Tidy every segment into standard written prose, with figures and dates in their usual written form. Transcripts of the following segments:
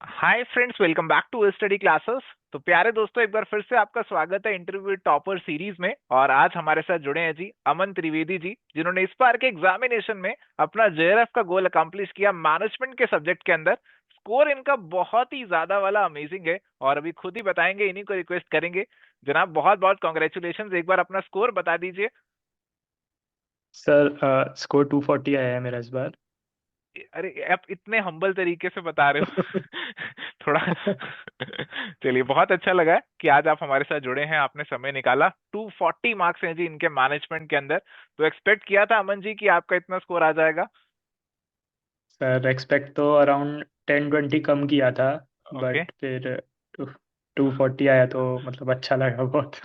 Hi friends, welcome back to study classes. तो प्यारे दोस्तों, एक बार फिर से आपका स्वागत है इंटरव्यू टॉपर सीरीज में। और आज हमारे साथ जुड़े हैं जी अमन त्रिवेदी जी, जिन्होंने इस बार के एग्जामिनेशन में अपना जेआरएफ का गोल अकम्प्लिश किया मैनेजमेंट के सब्जेक्ट के अंदर। स्कोर इनका बहुत ही ज्यादा वाला अमेजिंग है और अभी खुद ही बताएंगे, इन्हीं को रिक्वेस्ट करेंगे। जनाब, बहुत बहुत कॉन्ग्रेचुलेशन, एक बार अपना स्कोर बता दीजिए। सर स्कोर 240 आया है मेरा इस बार। अरे, आप इतने हम्बल तरीके से बता रहे हो। थोड़ा। चलिए, बहुत अच्छा लगा कि आज आप हमारे साथ जुड़े हैं, आपने समय निकाला। 240 मार्क्स हैं जी इनके मैनेजमेंट के अंदर। तो एक्सपेक्ट किया था अमन जी कि आपका इतना स्कोर आ जाएगा? सर एक्सपेक्ट तो अराउंड 10-20 कम किया था। ओके, बट फिर 240 आया तो मतलब अच्छा लगा बहुत।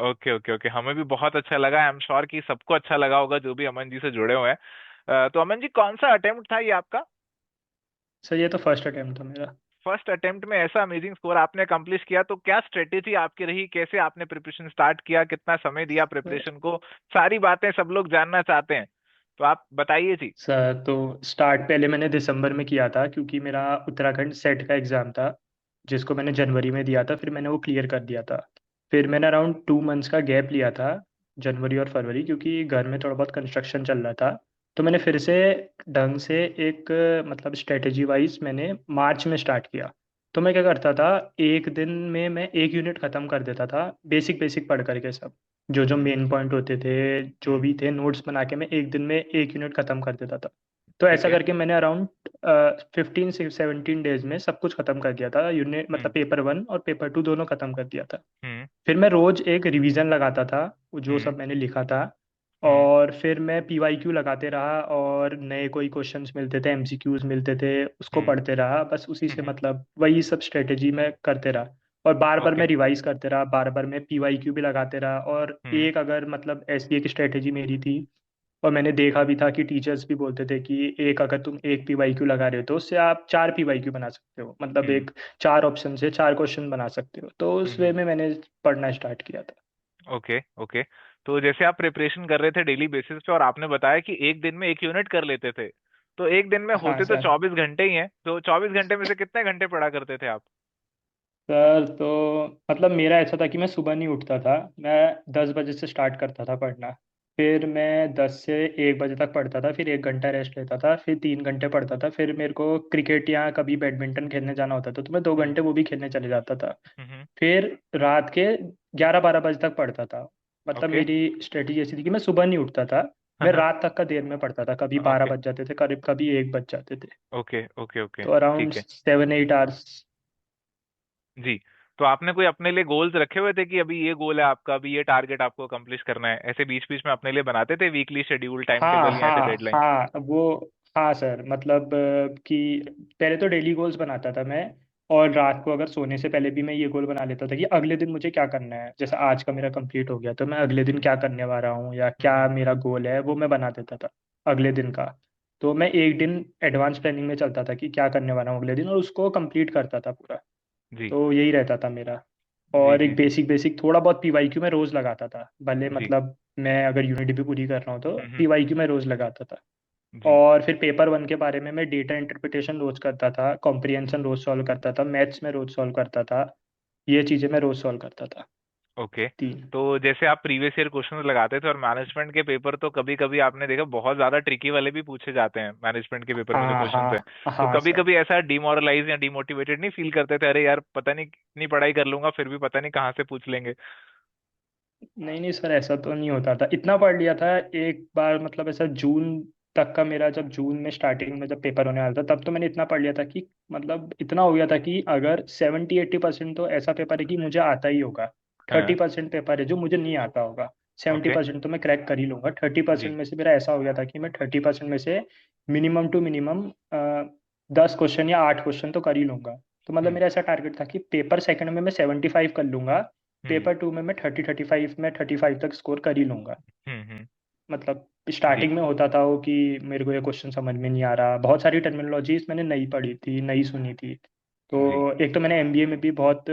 ओके, ओके, ओके, हमें भी बहुत अच्छा लगा। आई एम श्योर कि सबको अच्छा लगा होगा जो भी अमन जी से जुड़े हुए हैं। तो अमन जी, कौन सा अटेम्प्ट था ये आपका? सर ये तो फर्स्ट अटेम्प्ट था मेरा। फर्स्ट अटेम्प्ट में ऐसा अमेजिंग स्कोर आपने अकम्प्लिश किया, तो क्या स्ट्रेटेजी आपकी रही, कैसे आपने प्रिपरेशन स्टार्ट किया, कितना समय दिया प्रिपरेशन को? सारी बातें सब लोग जानना चाहते हैं, तो आप बताइए जी। सर तो स्टार्ट पहले मैंने दिसंबर में किया था क्योंकि मेरा उत्तराखंड सेट का एग्ज़ाम था जिसको मैंने जनवरी में दिया था, फिर मैंने वो क्लियर कर दिया था। फिर मैंने अराउंड 2 मंथ्स का गैप लिया था, जनवरी और फरवरी, क्योंकि घर में थोड़ा बहुत कंस्ट्रक्शन चल रहा था। तो मैंने फिर से ढंग से एक मतलब स्ट्रेटेजी वाइज मैंने मार्च में स्टार्ट किया। तो मैं क्या करता था, एक दिन में मैं एक यूनिट ख़त्म कर देता था, बेसिक बेसिक पढ़ करके सब जो जो मेन पॉइंट होते थे, जो हम्म। भी थे नोट्स बना के मैं एक दिन में एक यूनिट खत्म कर देता था। तो ठीक ऐसा है। करके मैंने अराउंड 15 से 17 डेज में सब कुछ खत्म कर दिया था, यूनिट मतलब हम्म। पेपर 1 और पेपर 2 दोनों खत्म कर दिया था। हम्म। फिर मैं रोज एक रिवीजन लगाता था जो हम्म। सब मैंने लिखा था। हम्म। और फिर मैं पीवाईक्यू लगाते रहा और नए कोई क्वेश्चंस मिलते थे, एमसीक्यूज मिलते थे, उसको हम्म। पढ़ते रहा, बस उसी से हम्म। मतलब वही सब स्ट्रेटेजी मैं करते रहा। और बार बार ओके। मैं रिवाइज करते रहा, बार बार मैं पीवाईक्यू भी लगाते रहा। और हम्म। एक अगर मतलब ऐसी एक स्ट्रेटेजी मेरी थी, और मैंने देखा भी था कि टीचर्स भी बोलते थे कि एक अगर तुम एक पीवाईक्यू लगा रहे हो तो उससे आप 4 पीवाईक्यू बना सकते हो, मतलब हम्म। एक 4 ऑप्शन से 4 क्वेश्चन बना सकते हो। तो उस वे हम्म। में मैंने पढ़ना स्टार्ट किया था। Okay, okay. तो जैसे आप प्रिपरेशन कर रहे थे डेली बेसिस पे और आपने बताया कि एक दिन में एक यूनिट कर लेते थे, तो एक दिन में हाँ होते तो सर। 24 घंटे ही हैं, तो 24 घंटे में से कितने घंटे पढ़ा करते थे आप? सर तो मतलब मेरा ऐसा था कि मैं सुबह नहीं उठता था, मैं 10 बजे से स्टार्ट करता था पढ़ना। फिर मैं 10 से 1 बजे तक पढ़ता था, फिर 1 घंटा रेस्ट लेता था, फिर 3 घंटे पढ़ता था, फिर मेरे को क्रिकेट या कभी बैडमिंटन खेलने जाना होता था तो मैं दो हम्म। घंटे वो भी खेलने चले जाता था। हम्म। फिर रात के 11-12 बजे तक पढ़ता था। मतलब ओके। मेरी स्ट्रेटजी ऐसी थी कि मैं सुबह नहीं उठता था, मैं हाँ। रात तक का देर में पढ़ता था, कभी बारह ओके, बज जाते थे, करीब कभी 1 बज जाते थे। Okay, okay, okay. तो अराउंड ठीक है 7-8 आवर्स। जी। तो आपने कोई अपने लिए गोल्स रखे हुए थे कि अभी ये गोल है आपका, अभी ये टारगेट आपको अकम्प्लिश करना है, ऐसे बीच बीच में अपने लिए बनाते थे वीकली शेड्यूल, टाइम हाँ टेबल या ऐसे हाँ डेडलाइन? हाँ वो हाँ सर, मतलब कि पहले तो डेली गोल्स बनाता था मैं। और रात को अगर सोने से पहले भी मैं ये गोल बना लेता था कि अगले दिन मुझे क्या करना है, जैसे आज का मेरा कंप्लीट हो गया तो मैं अगले दिन हम्म। क्या करने वाला हूँ या क्या हम्म। मेरा गोल है वो मैं बना देता था अगले दिन का। तो मैं एक दिन एडवांस प्लानिंग में चलता था कि क्या करने वाला हूँ अगले दिन और उसको कंप्लीट करता था पूरा। जी, तो यही रहता था मेरा। जी, और जी, एक जी, बेसिक बेसिक थोड़ा बहुत पीवाईक्यू मैं रोज लगाता था, भले जी। मतलब मैं अगर यूनिट भी पूरी कर रहा हूँ तो हम्म। पीवाईक्यू मैं रोज लगाता था। जी, और फिर पेपर 1 के बारे में मैं डेटा इंटरप्रिटेशन रोज करता था, कॉम्प्रिहेंशन रोज सॉल्व करता था, मैथ्स में रोज सॉल्व करता था। ये चीज़ें मैं रोज सॉल्व करता था। ओके। 3। तो जैसे आप प्रीवियस ईयर क्वेश्चन लगाते थे और मैनेजमेंट के पेपर तो कभी कभी आपने देखा बहुत ज्यादा ट्रिकी वाले भी पूछे जाते हैं मैनेजमेंट के पेपर में जो हाँ क्वेश्चन है। हाँ तो हाँ कभी सर। कभी ऐसा डिमोरलाइज या डिमोटिवेटेड नहीं फील करते थे, अरे यार पता नहीं कितनी पढ़ाई कर लूंगा फिर भी पता नहीं कहाँ से पूछ लेंगे? नहीं नहीं सर, ऐसा तो नहीं होता था, इतना पढ़ लिया था एक बार, मतलब ऐसा जून तक का मेरा, जब जून में स्टार्टिंग में जब पेपर होने वाला था तब तो मैंने इतना पढ़ लिया था कि मतलब इतना हो गया था कि अगर 70-80% तो ऐसा पेपर है कि मुझे आता ही होगा, थर्टी हाँ। परसेंट पेपर है जो मुझे नहीं आता होगा, सेवेंटी ओके। परसेंट तो मैं क्रैक कर ही लूंगा। थर्टी जी। परसेंट में से मेरा ऐसा हो गया था कि मैं 30% में से मिनिमम टू मिनिमम 10 क्वेश्चन या 8 क्वेश्चन तो कर ही लूंगा। तो मतलब हम्म। मेरा ऐसा टारगेट था कि पेपर सेकंड में मैं 75 कर लूंगा, हम्म। पेपर 2 में मैं 30-35 में 35 तक स्कोर कर ही लूंगा। हम्म। हम्म। मतलब जी। स्टार्टिंग में होता था वो कि मेरे को ये क्वेश्चन समझ में नहीं आ रहा, बहुत सारी टर्मिनोलॉजीज मैंने नहीं पढ़ी थी, नहीं सुनी थी। तो जी। एक तो मैंने एमबीए में भी बहुत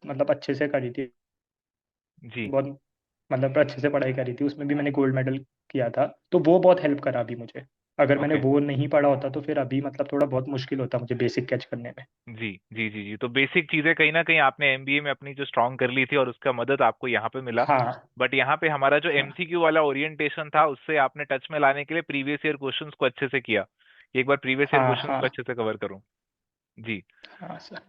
मतलब अच्छे से करी थी, जी। बहुत मतलब अच्छे से पढ़ाई करी थी, उसमें भी मैंने गोल्ड मेडल किया था, तो वो बहुत हेल्प करा अभी मुझे। अगर मैंने ओके। वो नहीं पढ़ा होता तो फिर अभी मतलब थोड़ा बहुत मुश्किल होता मुझे बेसिक कैच करने में। जी जी जी जी, तो बेसिक चीजें कहीं ना कहीं आपने एमबीए में अपनी जो स्ट्रांग कर ली थी और उसका मदद आपको यहाँ पे मिला। हाँ बट यहाँ पे हमारा जो हाँ एमसीक्यू वाला ओरिएंटेशन था उससे आपने टच में लाने के लिए प्रीवियस ईयर क्वेश्चंस को अच्छे से किया। एक बार प्रीवियस ईयर हाँ क्वेश्चंस हाँ को अच्छे से कवर करूँ। जी। हाँ सर।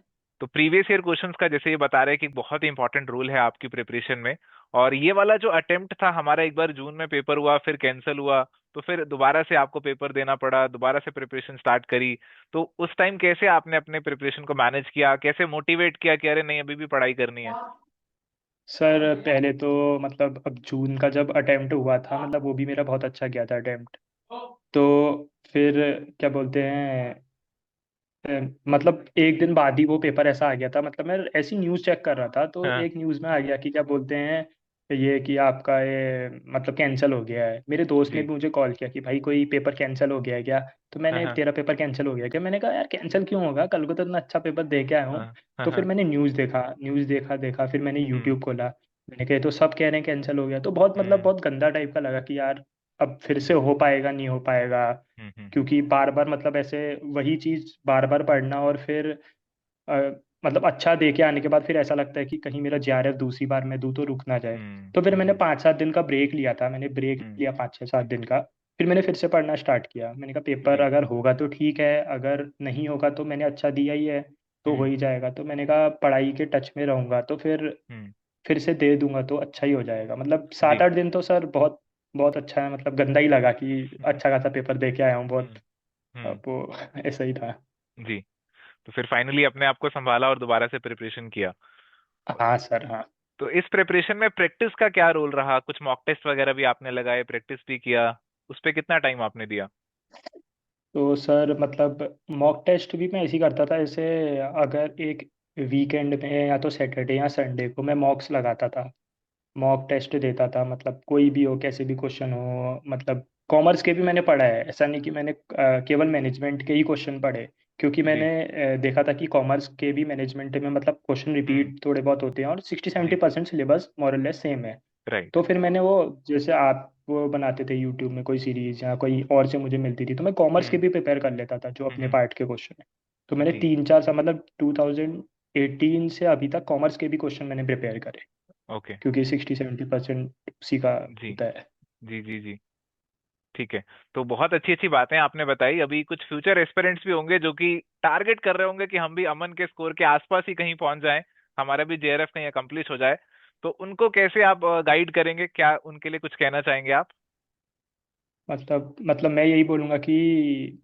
तो प्रीवियस ईयर क्वेश्चंस का जैसे ये बता रहे हैं कि बहुत ही इंपॉर्टेंट रोल है आपकी प्रिपरेशन में। और ये वाला जो अटेम्प्ट था हमारा, एक बार जून में पेपर हुआ फिर कैंसिल हुआ, तो फिर दोबारा से आपको पेपर देना पड़ा, दोबारा से प्रिपरेशन स्टार्ट करी। तो उस टाइम कैसे आपने अपने प्रिपरेशन को मैनेज किया, कैसे मोटिवेट किया कि अरे नहीं अभी भी पढ़ाई करनी है? सर पहले तो मतलब अब जून का जब अटेम्प्ट हुआ था मतलब वो भी मेरा बहुत अच्छा गया था अटेम्प्ट। तो फिर क्या बोलते हैं मतलब एक दिन बाद ही वो पेपर ऐसा आ गया था, मतलब मैं ऐसी न्यूज़ चेक कर रहा था तो हाँ एक न्यूज़ में आ गया कि क्या बोलते हैं ये कि आपका ये मतलब कैंसिल हो गया है। मेरे दोस्त ने जी। भी मुझे कॉल किया कि भाई कोई पेपर कैंसिल हो गया है क्या। तो हाँ मैंने हाँ तेरा पेपर कैंसिल हो गया क्या, मैंने कहा यार कैंसिल क्यों होगा, कल को तो इतना अच्छा पेपर दे के आया हूँ। हाँ हाँ तो फिर हाँ। मैंने न्यूज़ देखा देखा फिर मैंने हम्म यूट्यूब खोला। मैंने कहा ये तो सब कह रहे हैं कैंसिल हो गया, तो बहुत मतलब हम्म बहुत गंदा टाइप का लगा कि यार अब फिर से हो पाएगा नहीं हो पाएगा। हम्म। क्योंकि बार बार मतलब ऐसे वही चीज बार बार पढ़ना और फिर अ, मतलब अच्छा दे के आने के बाद फिर ऐसा लगता है कि कहीं मेरा जेआरएफ दूसरी बार मैं दूं तो रुक ना जाए। तो फिर मैंने हम्म 5-7 दिन का ब्रेक लिया था, मैंने ब्रेक हम्म। लिया 5-6-7 दिन का। फिर मैंने फिर से पढ़ना स्टार्ट किया, मैंने कहा पेपर जी। अगर होगा तो ठीक है, अगर नहीं होगा तो मैंने अच्छा दिया ही है तो हो हम्म ही जाएगा। तो मैंने कहा पढ़ाई के टच में रहूंगा तो हम्म। फिर से दे दूंगा तो अच्छा ही हो जाएगा। मतलब सात जी। आठ दिन तो सर बहुत बहुत अच्छा है, मतलब गंदा ही लगा कि अच्छा खासा पेपर दे के आया हूँ बहुत। हम्म हम्म। अब वो ऐसा ही था। जी। तो फिर फाइनली अपने आप को संभाला और दोबारा से प्रिपरेशन किया। हाँ सर हाँ। तो इस प्रिपरेशन में प्रैक्टिस का क्या रोल रहा? कुछ मॉक टेस्ट वगैरह भी आपने लगाए, प्रैक्टिस भी किया? उस पे कितना टाइम आपने दिया? तो सर मतलब मॉक टेस्ट भी मैं ऐसे ही करता था, जैसे अगर एक वीकेंड में या तो सैटरडे या संडे को मैं मॉक्स लगाता था, मॉक टेस्ट देता था। मतलब कोई भी हो कैसे भी क्वेश्चन हो, मतलब कॉमर्स के भी मैंने पढ़ा है, ऐसा नहीं कि मैंने केवल मैनेजमेंट के ही क्वेश्चन पढ़े। क्योंकि जी। मैंने देखा था कि कॉमर्स के भी मैनेजमेंट में मतलब क्वेश्चन हम्म। रिपीट थोड़े बहुत होते हैं और 60-70% जी। सिलेबस मोरलेस सेम है। राइट। तो फिर मैंने वो जैसे आप वो बनाते थे यूट्यूब में कोई सीरीज या कोई और से मुझे मिलती थी तो मैं कॉमर्स के हम्म भी प्रिपेयर कर लेता था जो अपने हम्म। पार्ट के क्वेश्चन है। तो मैंने जी। 3-4 साल मतलब 2018 से अभी तक कॉमर्स के भी क्वेश्चन मैंने प्रिपेयर करे। ओके। क्योंकि 60-70% उसी का जी होता है। जी जी जी। ठीक है। तो बहुत अच्छी अच्छी बातें आपने बताई। अभी कुछ फ्यूचर एस्पिरेंट्स भी होंगे जो कि टारगेट कर रहे होंगे कि हम भी अमन के स्कोर के आसपास ही कहीं पहुंच जाएं, हमारा भी जेआरएफ कहीं अकम्प्लिश हो जाए। तो उनको कैसे आप गाइड करेंगे, क्या उनके लिए कुछ कहना चाहेंगे आप? मतलब मैं यही बोलूँगा कि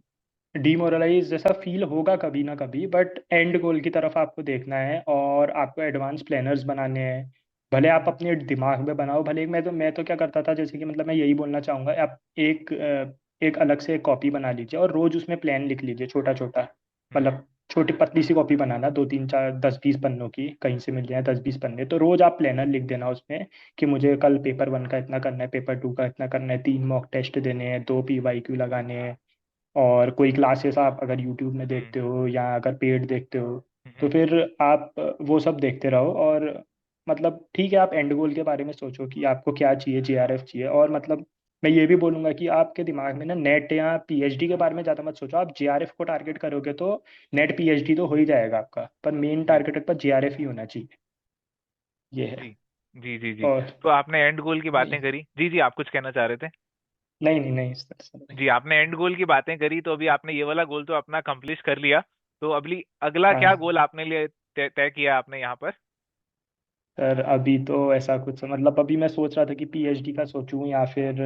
डिमोरलाइज जैसा फील होगा कभी ना कभी, बट एंड गोल की तरफ आपको देखना है और आपको एडवांस प्लानर्स बनाने हैं। भले आप अपने दिमाग में बनाओ, भले मैं तो क्या करता था, जैसे कि मतलब मैं यही बोलना चाहूँगा, आप एक अलग से एक कॉपी बना लीजिए और रोज उसमें प्लान लिख लीजिए छोटा छोटा। हम्म मतलब छोटी पतली सी कॉपी बनाना, 2-3-4 10-20 पन्नों की, कहीं से मिल जाए 10-20 पन्ने, तो रोज आप प्लानर लिख देना उसमें कि मुझे कल पेपर 1 का इतना करना है, पेपर 2 का इतना करना है, 3 मॉक टेस्ट देने हैं, 2 PYQ लगाने हैं। और कोई क्लासेस आप अगर यूट्यूब में हम्म देखते हो या अगर पेड देखते हो तो हम्म। फिर आप वो सब देखते रहो। और मतलब ठीक है, आप एंड गोल के बारे में सोचो कि आपको क्या चाहिए, जेआरएफ चाहिए। और मतलब मैं ये भी बोलूंगा कि आपके दिमाग में ना नेट या पीएचडी के बारे में ज़्यादा मत सोचो, आप जेआरएफ को टारगेट करोगे तो नेट पीएचडी तो हो ही जाएगा आपका, पर मेन जी टारगेट आपका जेआरएफ ही होना चाहिए। ये जी है। जी जी जी। और तो आपने एंड गोल की वही। बातें करी। जी जी, आप कुछ कहना चाह रहे थे? नहीं नहीं नहीं सर नहीं। जी, आपने एंड गोल की बातें करी तो अभी आपने ये वाला गोल तो अपना कंप्लीट कर लिया। तो अगली अगला क्या हाँ गोल आपने लिए तय तय किया आपने यहाँ पर? सर अभी तो ऐसा कुछ मतलब अभी मैं सोच रहा था कि पीएचडी का सोचूं या फिर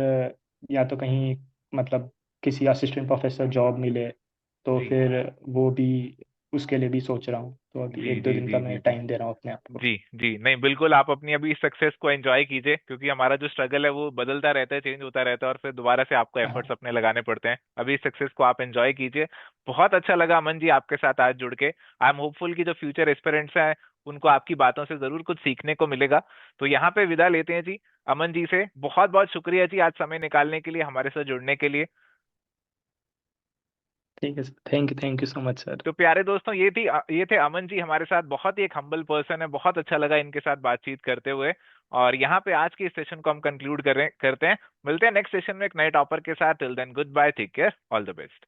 या तो कहीं मतलब किसी असिस्टेंट प्रोफेसर जॉब मिले तो जी फिर वो भी उसके लिए भी सोच रहा हूँ। तो अभी जी एक दो जी दिन जी का जी मैं जी टाइम दे रहा हूँ अपने आप को। जी जी। नहीं बिल्कुल, आप अपनी अभी इस सक्सेस को एंजॉय कीजिए, क्योंकि हमारा जो स्ट्रगल है वो बदलता रहता है, चेंज होता रहता है, और फिर दोबारा से आपको एफर्ट्स हाँ अपने लगाने पड़ते हैं। अभी इस सक्सेस को आप एंजॉय कीजिए। बहुत अच्छा लगा अमन जी आपके साथ आज जुड़ के। आई एम होपफुल कि जो फ्यूचर एस्पिरेंट्स हैं उनको आपकी बातों से जरूर कुछ सीखने को मिलेगा। तो यहाँ पे विदा लेते हैं जी अमन जी से। बहुत बहुत शुक्रिया जी आज समय निकालने के लिए, हमारे साथ जुड़ने के लिए। ठीक है sir, thank you so much sir. तो प्यारे दोस्तों, ये थे अमन जी हमारे साथ। बहुत ही एक हम्बल पर्सन है, बहुत अच्छा लगा इनके साथ बातचीत करते हुए। और यहाँ पे आज की इस सेशन को हम कंक्लूड करते हैं। मिलते हैं नेक्स्ट सेशन में एक नए टॉपर के साथ। Till then goodbye, take care, all the best.